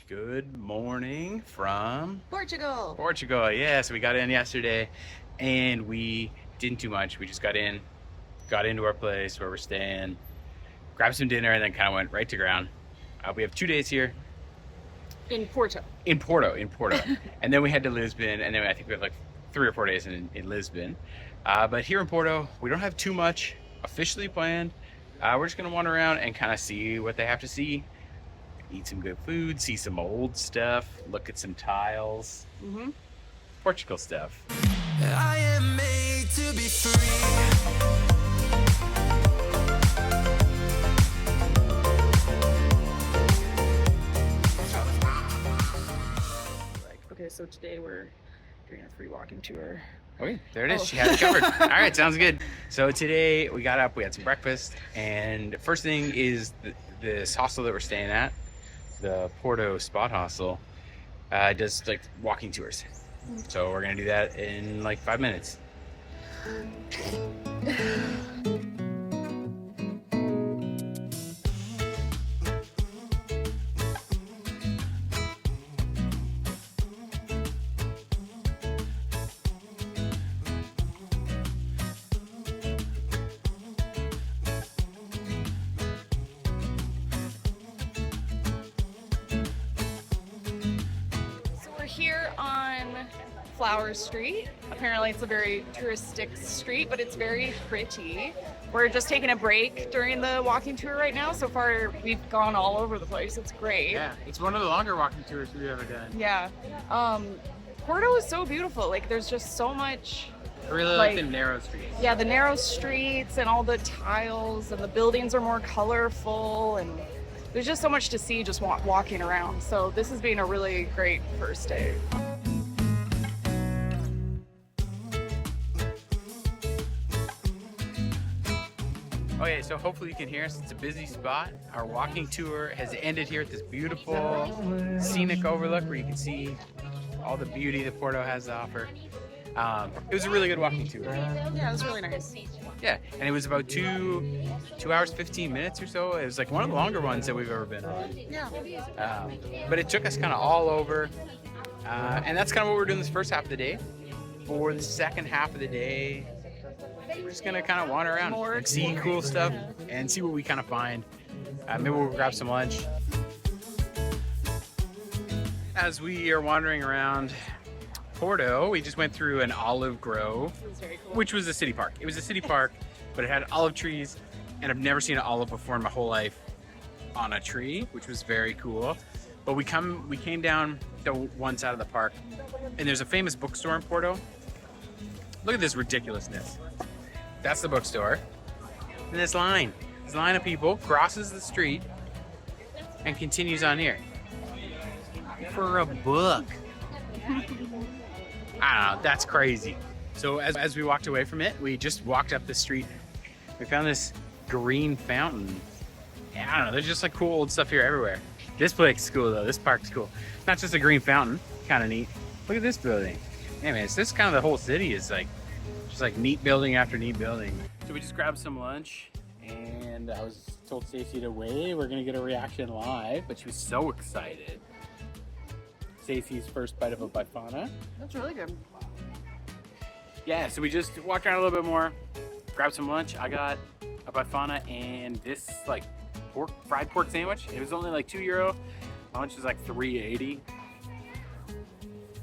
Good morning from Portugal. Portugal. Yeah, so we got in yesterday and we didn't do much. We just got into our place where we're staying, grabbed some dinner, and then kind of went right to ground. We have 2 days here. In Porto. In Porto. And then we head to Lisbon, and then I think we have like 3 or 4 days in Lisbon. But here in Porto, we don't have too much officially planned. We're just gonna wander around and kind of see what they have to see. Eat some good food, see some old stuff, look at some tiles. Portugal stuff. I am made to be free. Okay, so today we're doing a free walking tour. Okay, there it is. She had it covered. All right, sounds good. So today we got up, we had some breakfast, and the first thing is this hostel that we're staying at, the Porto Spot Hostel, does like walking tours. So we're gonna do that in like 5 minutes. Here on Flower Street. Apparently it's a very touristic street, but it's very pretty. We're just taking a break during the walking tour right now. So far we've gone all over the place. It's great. Yeah, it's one of the longer walking tours we've ever done. Yeah. Porto is so beautiful. Like there's just so much. I really like the narrow streets. Yeah, the narrow streets and all the tiles, and the buildings are more colorful, and there's just so much to see just walking around. So this has been a really great first day. Okay, so hopefully you can hear us. It's a busy spot. Our walking tour has ended here at this beautiful scenic overlook where you can see all the beauty that Porto has to offer. It was a really good walking tour. Yeah, it was really nice. Yeah, and it was about 2 hours, 15 minutes or so. It was like one of the longer ones that we've ever been on. Yeah. But it took us kind of all over. And that's kind of what we're doing this first half of the day. For the second half of the day, we're just gonna kind of wander around and see cool stuff and see what we kind of find. Maybe we'll grab some lunch. As we are wandering around Porto, we just went through an olive grove, which was a city park. It was a city park, but it had olive trees, and I've never seen an olive before in my whole life on a tree, which was very cool. But we came down to one side of the park, and there's a famous bookstore in Porto. Look at this ridiculousness. That's the bookstore. And this line of people crosses the street and continues on here for a book. I don't know, that's crazy. So as we walked away from it, we just walked up the street. We found this green fountain. Yeah, I don't know, there's just like cool old stuff here everywhere. This place is cool though, this park's cool. It's not just a green fountain, kind of neat. Look at this building. Yeah man, it's this kind of the whole city is like, just like neat building after neat building. So we just grabbed some lunch and I was told Stacey to wait. We're gonna get a reaction live, but she was so excited. Stacey's first bite of a bifana. That's really good. Yeah, so we just walked around a little bit more, grabbed some lunch. I got a bifana and this like fried pork sandwich. It was only like €2. My lunch was like $3.80.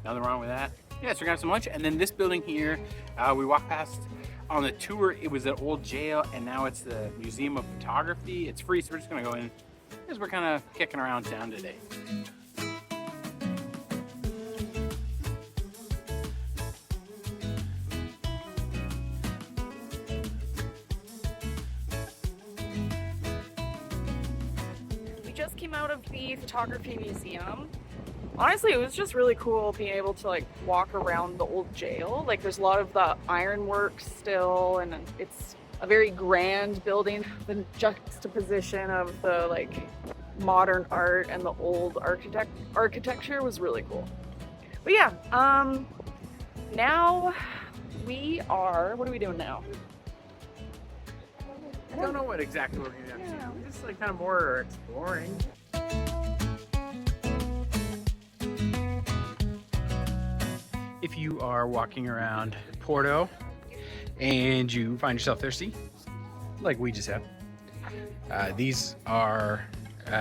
Nothing wrong with that. Yeah, so we got some lunch, and then this building here, we walked past on the tour. It was an old jail, and now it's the Museum of Photography. It's free, so we're just gonna go in because we're kind of kicking around town today. Just came out of the photography museum. Honestly, it was just really cool being able to like walk around the old jail. Like there's a lot of the ironwork still, and it's a very grand building. The juxtaposition of the like modern art and the old architecture was really cool. But yeah, now what are we doing now? I don't know what exactly we're going to do. Just like kind of more exploring. if you are walking around Porto and you find yourself thirsty, like we just have, these are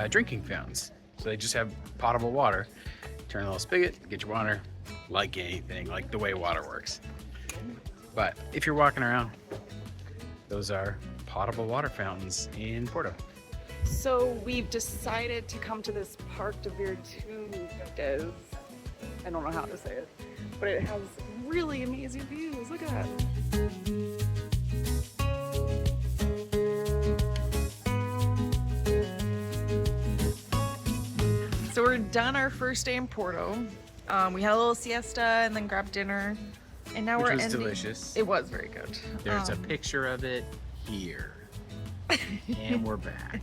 drinking fountains. So they just have potable water. Turn a little spigot, get your water, like anything, like the way water works. But if you're walking around, those are potable water fountains in Porto. So we've decided to come to this Park de Virtudes. I don't know how to say it, but it has really amazing views. Look at that. So we're done our first day in Porto. We had a little siesta and then grabbed dinner, and now we're ending. Which was delicious. It was very good. There's a picture of it here, and we're back.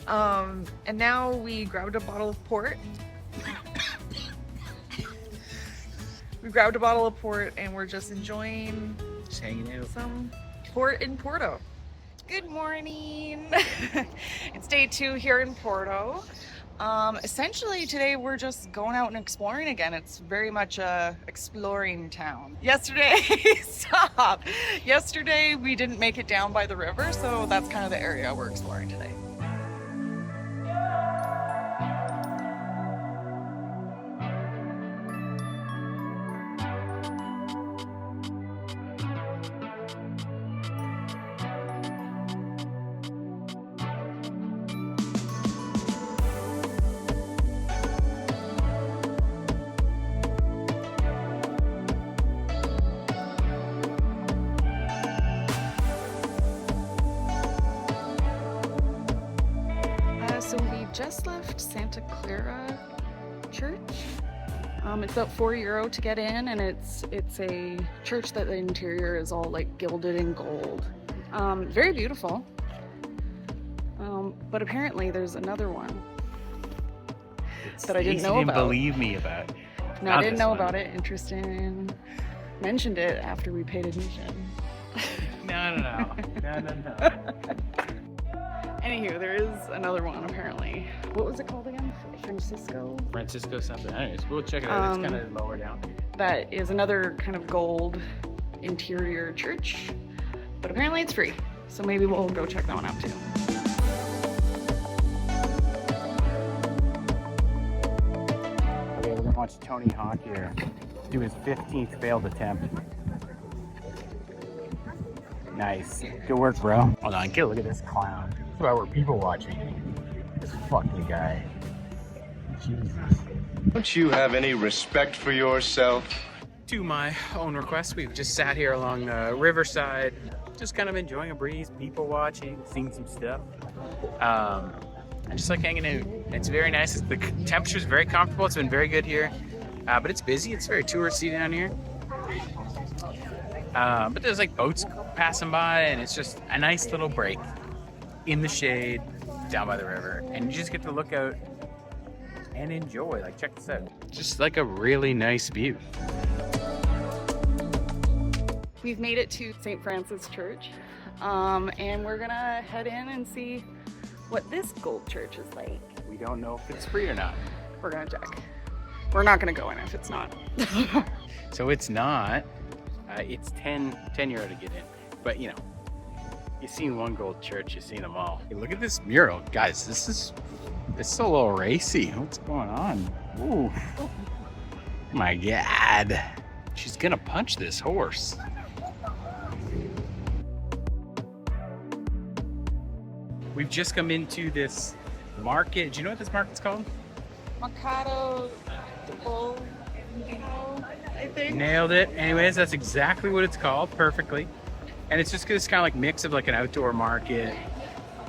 And now we grabbed a bottle of port. We grabbed a bottle of port and we're just enjoying Just hanging out. some port in Porto. Good morning. It's day 2 here in Porto. Essentially today we're just going out and exploring again. It's very much a exploring town. Yesterday, stop. Yesterday we didn't make it down by the river, so that's kind of the area we're exploring today. So we just left Santa Clara Church. It's about €4 to get in, and it's a church that the interior is all like gilded in gold. Very beautiful. But apparently there's another one that I didn't know about. Believe me about. No, I didn't know about it. Interesting. Mentioned it after we paid admission. No. Anywho, there is another one apparently. What was it called again? Francisco something. Anyways, we'll check it out. It's kind of lower down. That is another kind of gold interior church, but apparently it's free. So maybe we'll go check that one out too. Okay, we're gonna watch Tony Hawk here do his 15th failed attempt. Nice. Good work, bro. Hold on, look at this clown. That's why we're people watching. This fucking guy. Jesus. Don't you have any respect for yourself? To my own request, we've just sat here along the riverside, just kind of enjoying a breeze, people watching, seeing some stuff. And just like hanging out. It's very nice. The temperature's very comfortable. It's been very good here. But it's busy. It's very touristy down here. But there's like boats passing by, and it's just a nice little break in the shade down by the river, and you just get to look out and enjoy. Like, check this out. Just like a really nice view. We've made it to St. Francis Church, and we're gonna head in and see what this gold church is like. We don't know if it's free or not. We're gonna check. We're not gonna go in if it's not. So it's not. It's 10 euro to get in. But you know, you've seen one gold church, you've seen them all. Hey, look at this mural. Guys, this is a little racy. What's going on? Ooh. My God. She's gonna punch this horse. We've just come into this market. Do you know what this market's called? Mercado de Bull, I think. Nailed it. Anyways, that's exactly what it's called, perfectly. And it's just this kind of like mix of like an outdoor market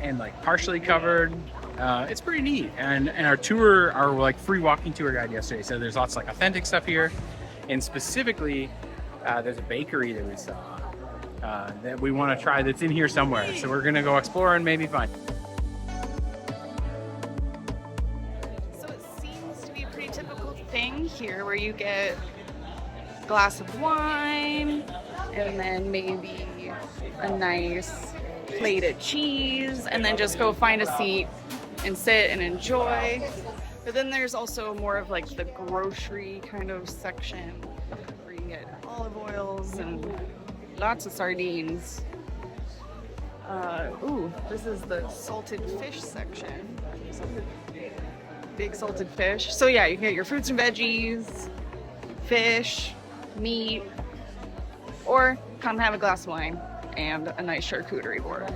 and like partially covered. It's pretty neat. And our like free walking tour guide yesterday said there's lots of like authentic stuff here. And specifically, there's a bakery that we saw that we want to try that's in here somewhere. So we're gonna go explore and maybe find. So it seems to be a pretty typical thing here where you get a glass of wine and then maybe a nice plate of cheese and then just go find a seat and sit and enjoy. But then there's also more of like the grocery kind of section where olive oils and lots of sardines. Ooh, this is the salted fish section. Big salted fish. So yeah, you can get your fruits and veggies, fish, meat, or come have a glass of wine and a nice charcuterie board.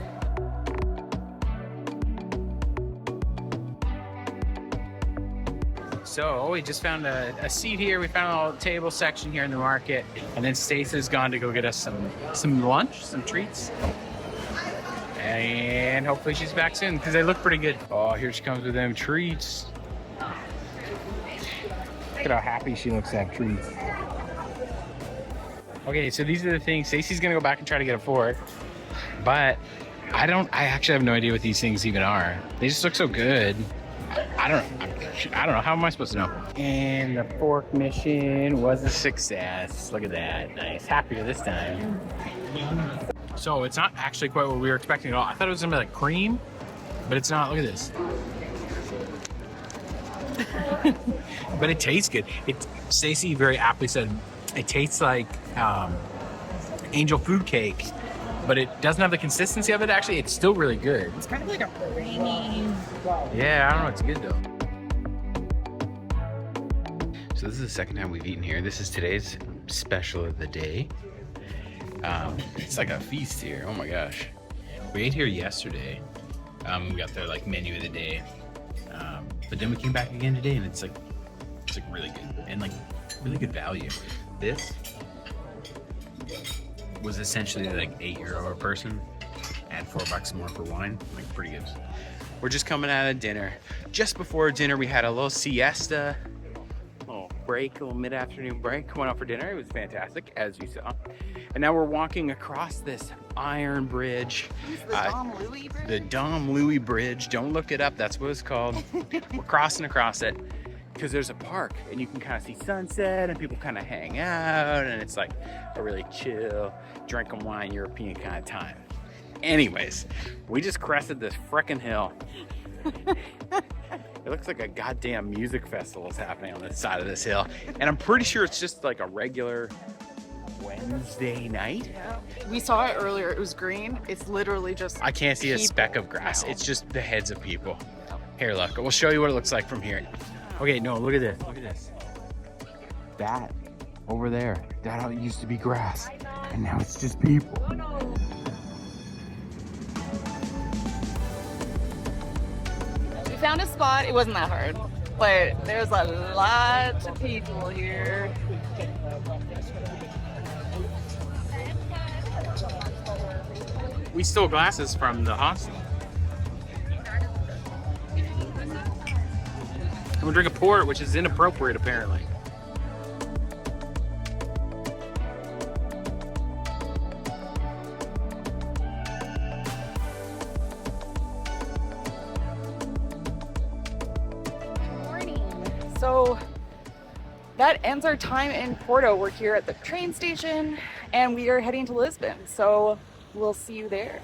So we just found a seat here. We found a little table section here in the market, and then Stacey's gone to go get us some lunch, some treats, and hopefully she's back soon because they look pretty good. Oh, here she comes with them treats. Look at how happy she looks to have treats. Okay, so these are the things. Stacey's gonna go back and try to get a fork, but I actually have no idea what these things even are. They just look so good. I don't know. How am I supposed to know? And the fork mission was a success. Look at that. Nice. Happier this time. So it's not actually quite what we were expecting at all. I thought it was gonna be like cream, but it's not. Look at this. But it tastes good. Stacey very aptly said it tastes like angel food cake, but it doesn't have the consistency of it. Actually, it's still really good. It's kind of like a creamy. Yeah, I don't know. It's good though. So this is the second time we've eaten here. This is today's special of the day. It's like a feast here. Oh my gosh. We ate here yesterday. We got their like menu of the day. But then we came back again today, and it's like really good and like really good value. This was essentially like €8 a person, and $4 more for wine. Like pretty good. We're just coming out of dinner. Just before dinner, we had a little siesta, little break, a little mid-afternoon break. Went out for dinner. It was fantastic, as you saw. And now we're walking across this iron bridge. The Dom Louis Bridge? The Dom Louis Bridge. Don't look it up. That's what it's called. We're crossing across it because there's a park, and you can kind of see sunset, and people kind of hang out, and it's like a really chill, drinking wine, European kind of time. Anyways, we just crested this frickin' hill. It looks like a goddamn music festival is happening on this side of this hill. And I'm pretty sure it's just like a regular Wednesday night. Yeah. We saw it earlier. It was green. It's literally just I can't see a people speck of grass. now. It's just the heads of people. Here, look. We'll show you what it looks like from here. Okay, no, look at this. Look at this. That over there. That used to be grass. And now it's just people. We found a spot. It wasn't that hard, but there's a lot of people here. We stole glasses from the hostel. And we drink a port, which is inappropriate apparently. So that ends our time in Porto. We're here at the train station and we are heading to Lisbon. So we'll see you there.